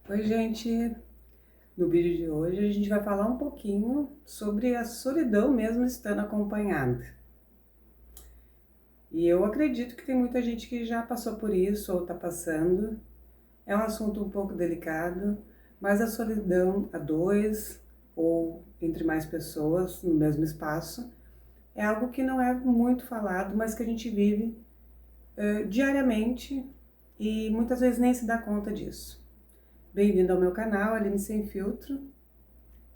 Oi, gente! No vídeo de hoje a gente vai falar um pouquinho sobre a solidão mesmo estando acompanhada. E eu acredito que tem muita gente que já passou por isso ou está passando. É um assunto um pouco delicado, mas a solidão a dois ou entre mais pessoas no mesmo espaço é algo que não é muito falado, mas que a gente vive diariamente e muitas vezes nem se dá conta disso. Bem-vindo ao meu canal, Aline Sem Filtro.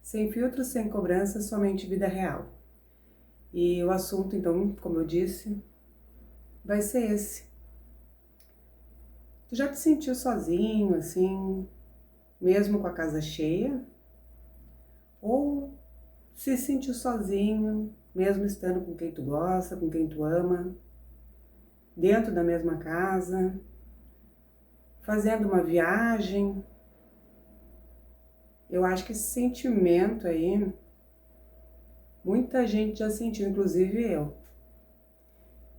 Sem filtros, sem cobrança, somente vida real. E o assunto, então, como eu disse, vai ser esse. Tu já te sentiu sozinho, assim, mesmo com a casa cheia? Ou se sentiu sozinho, mesmo estando com quem tu gosta, com quem tu ama, dentro da mesma casa, fazendo uma viagem? Eu acho que esse sentimento aí, muita gente já sentiu, inclusive eu.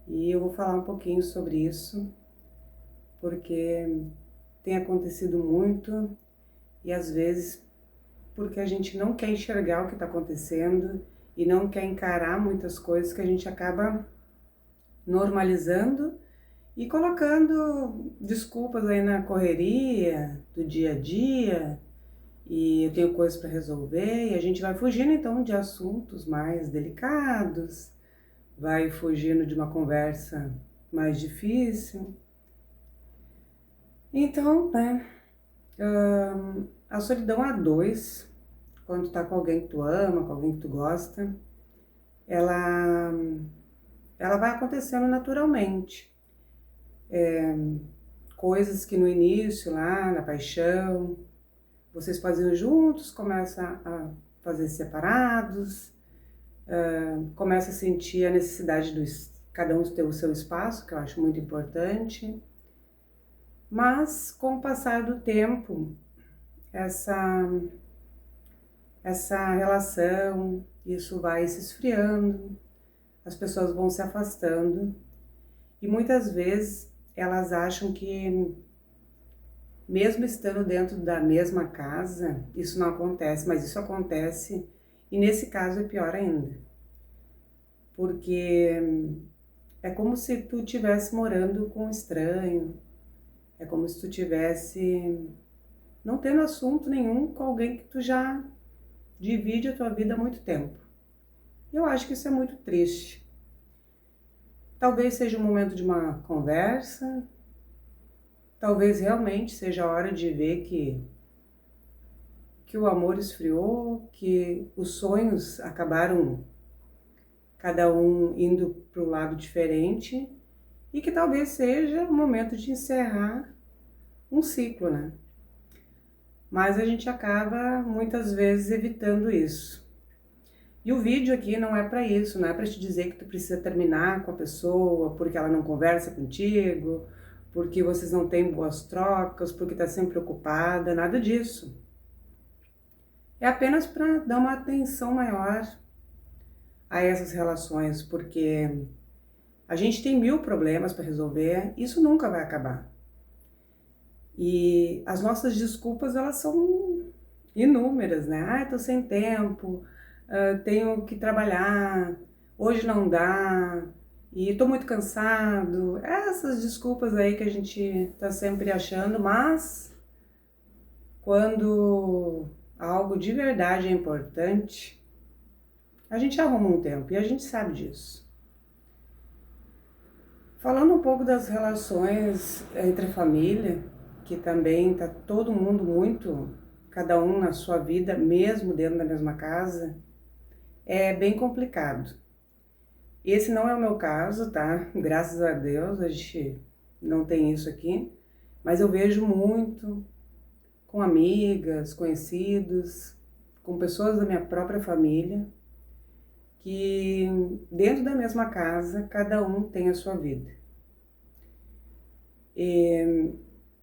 E eu vou falar um pouquinho sobre isso, porque tem acontecido muito e às vezes porque a gente não quer enxergar o que está acontecendo e não quer encarar muitas coisas que a gente acaba normalizando e colocando desculpas aí na correria do dia a dia e eu tenho coisas para resolver e a gente vai fugindo então de assuntos mais delicados, vai fugindo de uma conversa mais difícil. Então, né, a solidão a dois, quando tu tá com alguém que tu ama, com alguém que tu gosta, ela, ela vai acontecendo naturalmente. Coisas que no início, lá na paixão, vocês faziam juntos, começa a fazer separados, começa a sentir a necessidade de cada um ter o seu espaço, que eu acho muito importante. Mas com o passar do tempo, essa essa relação, isso vai se esfriando, as pessoas vão se afastando e muitas vezes elas acham que, mesmo estando dentro da mesma casa, isso não acontece, mas isso acontece e nesse caso é pior ainda, porque é como se tu estivesse morando com um estranho, é como se tu estivesse não tendo assunto nenhum com alguém que tu já divide a tua vida há muito tempo. Eu acho que isso é muito triste. Talvez seja o momento de uma conversa, talvez realmente seja a hora de ver que o amor esfriou, que os sonhos acabaram cada um indo para um lado diferente e que talvez seja o momento de encerrar um ciclo, né? Mas a gente acaba muitas vezes evitando isso. E o vídeo aqui não é para isso, não é para te dizer que tu precisa terminar com a pessoa porque ela não conversa contigo, porque vocês não têm boas trocas, porque tá sempre ocupada, nada disso. É apenas para dar uma atenção maior a essas relações, porque a gente tem mil problemas para resolver, isso nunca vai acabar. E as nossas desculpas, elas são inúmeras, né? Ah, tô sem tempo, tenho que trabalhar, hoje não dá, e tô muito cansado. Essas desculpas aí que a gente tá sempre achando, mas quando algo de verdade é importante, a gente arruma um tempo e a gente sabe disso. Falando um pouco das relações entre família, que também tá todo mundo muito, cada um na sua vida, mesmo dentro da mesma casa, é bem complicado. Esse não é o meu caso, tá? Graças a Deus a gente não tem isso aqui, mas eu vejo muito com amigas, conhecidos, com pessoas da minha própria família, que dentro da mesma casa, cada um tem a sua vida. E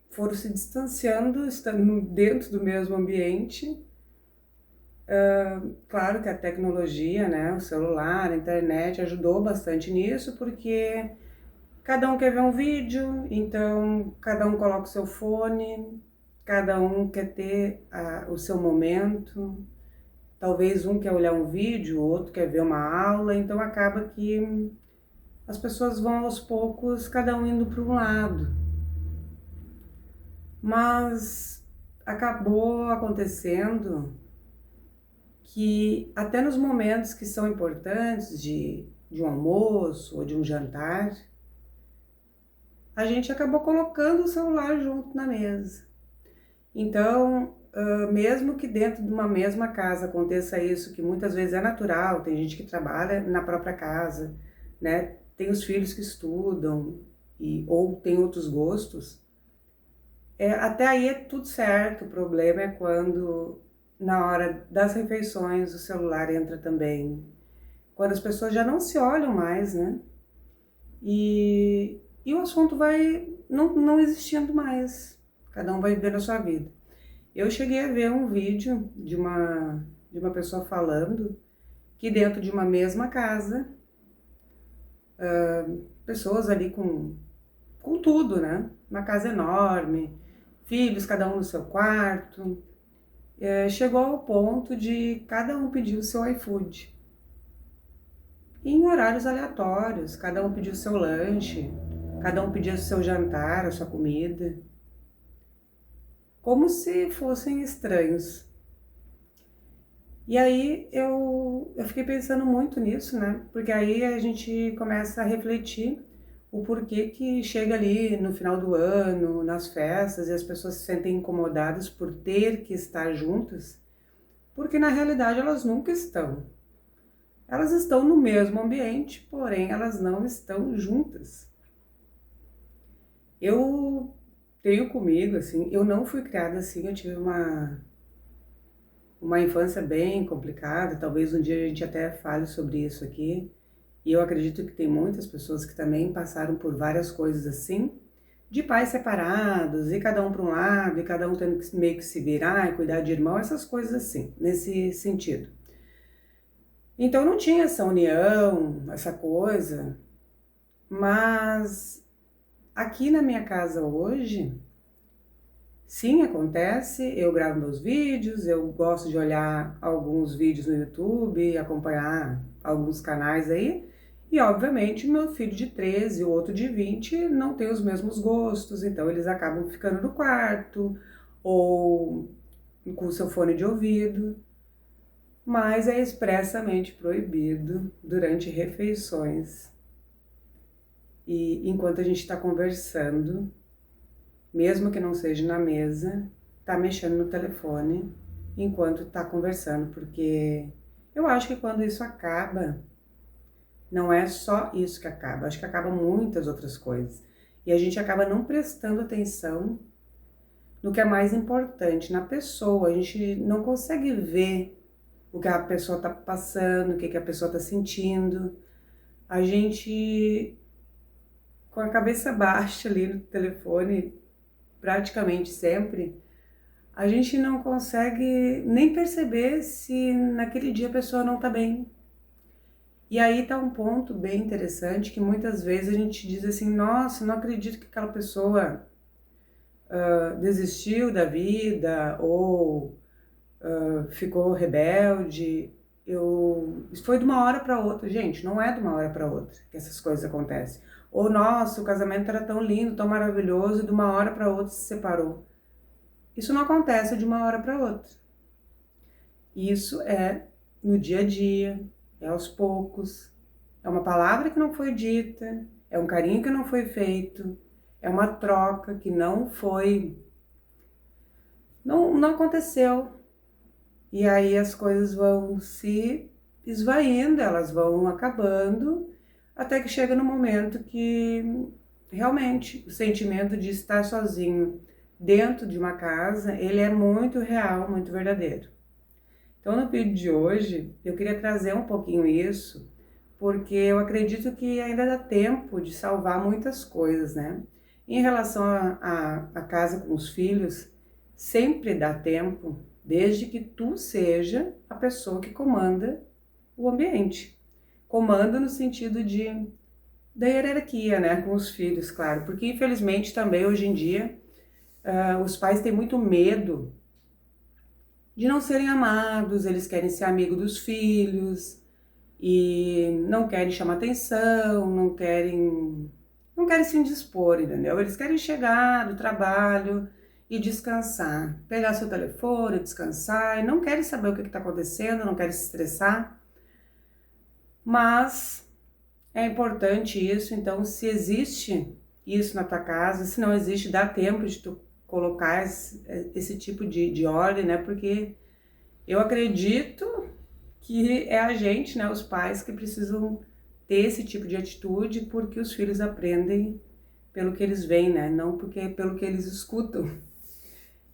foram se distanciando, estando dentro do mesmo ambiente. Claro que a tecnologia, né, o celular, a internet ajudou bastante nisso, porque cada um quer ver um vídeo, então cada um coloca o seu fone, cada um quer ter o seu momento, talvez um quer olhar um vídeo, o outro quer ver uma aula, então acaba que as pessoas vão aos poucos, cada um indo para um lado. Mas acabou acontecendo que até nos momentos que são importantes de um almoço ou de um jantar, a gente acabou colocando o celular junto na mesa. Então, mesmo que dentro de uma mesma casa aconteça isso, que muitas vezes é natural, tem gente que trabalha na própria casa, né? Tem os filhos que estudam ou tem outros gostos, até aí é tudo certo. O problema é quando na hora das refeições o celular entra também, quando as pessoas já não se olham mais, né? E o assunto vai não existindo mais, cada um vai vivendo a sua vida. Eu cheguei a ver um vídeo de uma pessoa falando que dentro de uma mesma casa, pessoas ali com tudo, né? Uma casa enorme, filhos, cada um no seu quarto, chegou ao ponto de cada um pedir o seu iFood. Em horários aleatórios, cada um pediu o seu lanche, cada um pedia o seu jantar, a sua comida, como se fossem estranhos. E aí eu fiquei pensando muito nisso, né? Porque aí a gente começa a refletir o porquê que chega ali no final do ano, nas festas, e as pessoas se sentem incomodadas por ter que estar juntas, porque na realidade elas nunca estão. Elas estão no mesmo ambiente, porém elas não estão juntas. Eu tenho comigo, assim, eu não fui criada assim, eu tive uma infância bem complicada, talvez um dia a gente até fale sobre isso aqui, e eu acredito que tem muitas pessoas que também passaram por várias coisas assim, de pais separados, e cada um para um lado, e cada um tendo que meio que se virar e cuidar de irmão, essas coisas assim, nesse sentido. Então não tinha essa união, essa coisa, mas aqui na minha casa hoje, sim, acontece, eu gravo meus vídeos, eu gosto de olhar alguns vídeos no YouTube, acompanhar alguns canais aí, e obviamente meu filho de 13 e o outro de 20 não tem os mesmos gostos, então eles acabam ficando no quarto ou com o seu fone de ouvido, mas é expressamente proibido durante refeições. E enquanto a gente está conversando, mesmo que não seja na mesa, tá mexendo no telefone enquanto tá conversando, porque eu acho que quando isso acaba, não é só isso que acaba, acho que acaba muitas outras coisas. E a gente acaba não prestando atenção no que é mais importante, na pessoa. A gente não consegue ver o que a pessoa tá passando, o que a pessoa tá sentindo. A gente, com a cabeça baixa ali no telefone, praticamente sempre, a gente não consegue nem perceber se naquele dia a pessoa não tá bem. E aí tá um ponto bem interessante que muitas vezes a gente diz assim, nossa, não acredito que aquela pessoa desistiu da vida ou ficou rebelde. Isso foi de uma hora para outra. Gente, não é de uma hora para outra que essas coisas acontecem. Ou, nossa, o casamento era tão lindo, tão maravilhoso, e de uma hora para outra se separou. Isso não acontece de uma hora para outra. Isso é no dia a dia, é aos poucos, é uma palavra que não foi dita, é um carinho que não foi feito, é uma troca que não aconteceu. E aí as coisas vão se esvaindo, elas vão acabando, até que chega no momento que realmente o sentimento de estar sozinho dentro de uma casa, ele é muito real, muito verdadeiro. Então no vídeo de hoje eu queria trazer um pouquinho isso, porque eu acredito que ainda dá tempo de salvar muitas coisas, né? Em relação à casa com os filhos, sempre dá tempo, desde que tu seja a pessoa que comanda o ambiente. Comanda no sentido da hierarquia, né? Com os filhos, claro. Porque infelizmente também hoje em dia os pais têm muito medo de não serem amados, eles querem ser amigo dos filhos e não querem chamar atenção, não querem se indispor, entendeu? Eles querem chegar do trabalho e descansar, pegar seu telefone, descansar, e não querem saber o que está acontecendo, não querem se estressar, mas é importante isso. Então, se existe isso na tua casa, se não existe, dá tempo de tu colocar esse tipo de ordem, né? Porque eu acredito que é a gente, né, os pais, que precisam ter esse tipo de atitude, porque os filhos aprendem pelo que eles veem, né? Não porque pelo que eles escutam.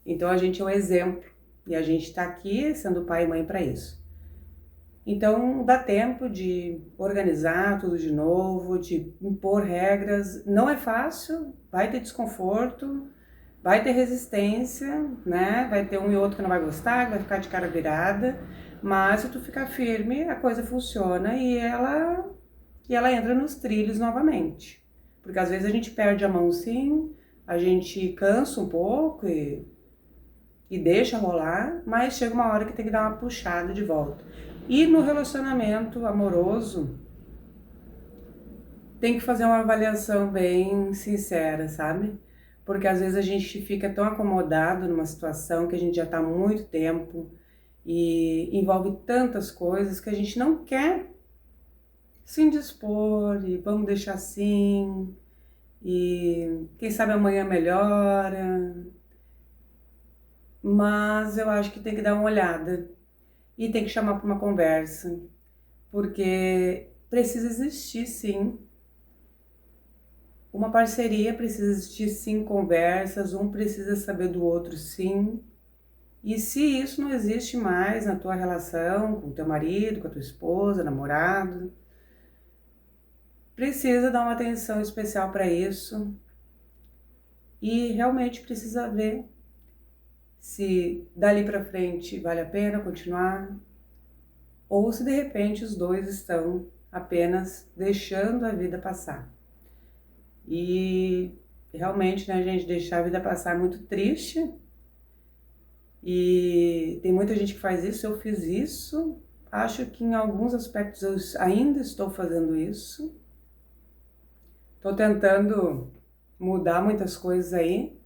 Então a gente é um exemplo e a gente está aqui sendo pai e mãe para isso. Então dá tempo de organizar tudo de novo, de impor regras. Não é fácil, vai ter desconforto, vai ter resistência, né? Vai ter um e outro que não vai gostar, que vai ficar de cara virada, mas se tu ficar firme, a coisa funciona e ela entra nos trilhos novamente. Porque às vezes a gente perde a mão, sim, a gente cansa um pouco e deixa rolar, mas chega uma hora que tem que dar uma puxada de volta. E no relacionamento amoroso, tem que fazer uma avaliação bem sincera, sabe? Porque às vezes a gente fica tão acomodado numa situação que a gente já está há muito tempo e envolve tantas coisas que a gente não quer se indispor e vamos deixar assim e quem sabe amanhã melhora. Mas eu acho que tem que dar uma olhada e tem que chamar para uma conversa, porque precisa existir sim uma parceria, precisa existir sim conversas, um precisa saber do outro sim. E se isso não existe mais na tua relação com o teu marido, com a tua esposa, namorado, precisa dar uma atenção especial para isso e realmente precisa ver se dali para frente vale a pena continuar ou se de repente os dois estão apenas deixando a vida passar. E realmente, né, gente, deixar a vida passar é muito triste e tem muita gente que faz isso, eu fiz isso, acho que em alguns aspectos eu ainda estou fazendo isso, estou tentando mudar muitas coisas aí,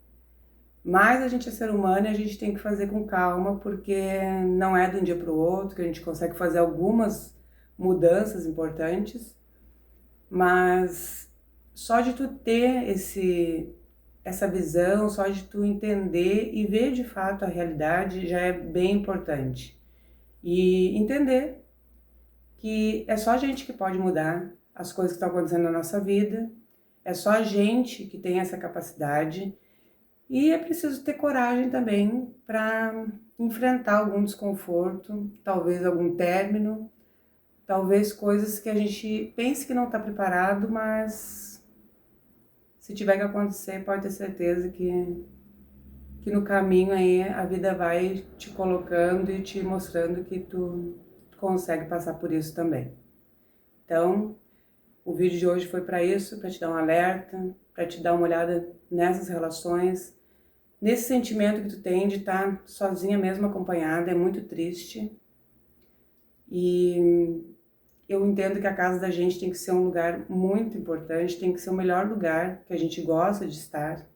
mas a gente é ser humano e a gente tem que fazer com calma, porque não é de um dia para o outro que a gente consegue fazer algumas mudanças importantes, mas só de tu ter essa visão, só de tu entender e ver de fato a realidade já é bem importante. E entender que é só a gente que pode mudar as coisas que estão acontecendo na nossa vida, é só a gente que tem essa capacidade e é preciso ter coragem também para enfrentar algum desconforto, talvez algum término, talvez coisas que a gente pense que não está preparado, mas se tiver que acontecer, pode ter certeza que no caminho aí a vida vai te colocando e te mostrando que tu consegue passar por isso também. Então, o vídeo de hoje foi para isso, para te dar um alerta, para te dar uma olhada nessas relações, nesse sentimento que tu tem de estar sozinha mesmo, acompanhada, é muito triste. E eu entendo que a casa da gente tem que ser um lugar muito importante, tem que ser o melhor lugar que a gente gosta de estar.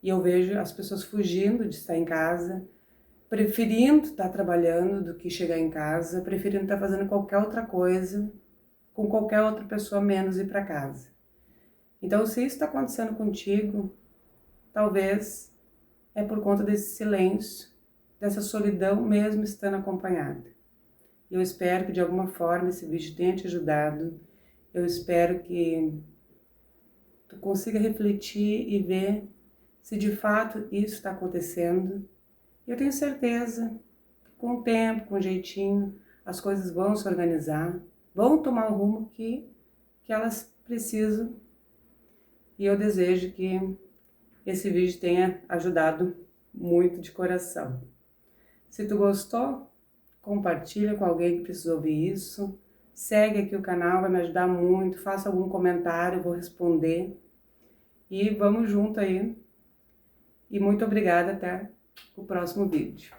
E eu vejo as pessoas fugindo de estar em casa, preferindo estar trabalhando do que chegar em casa, preferindo estar fazendo qualquer outra coisa, com qualquer outra pessoa menos ir para casa. Então, se isso está acontecendo contigo, talvez é por conta desse silêncio, dessa solidão mesmo estando acompanhada. Eu espero que de alguma forma esse vídeo tenha te ajudado. Eu espero que tu consiga refletir e ver se de fato isso está acontecendo. Eu tenho certeza que com o tempo, com o jeitinho, as coisas vão se organizar, vão tomar o rumo que elas precisam. E eu desejo que esse vídeo tenha ajudado muito de coração. Se tu gostou, compartilha com alguém que precisa ouvir isso. Segue aqui o canal, vai me ajudar muito. Faça algum comentário, eu vou responder. E vamos junto aí E muito obrigada, até o próximo vídeo.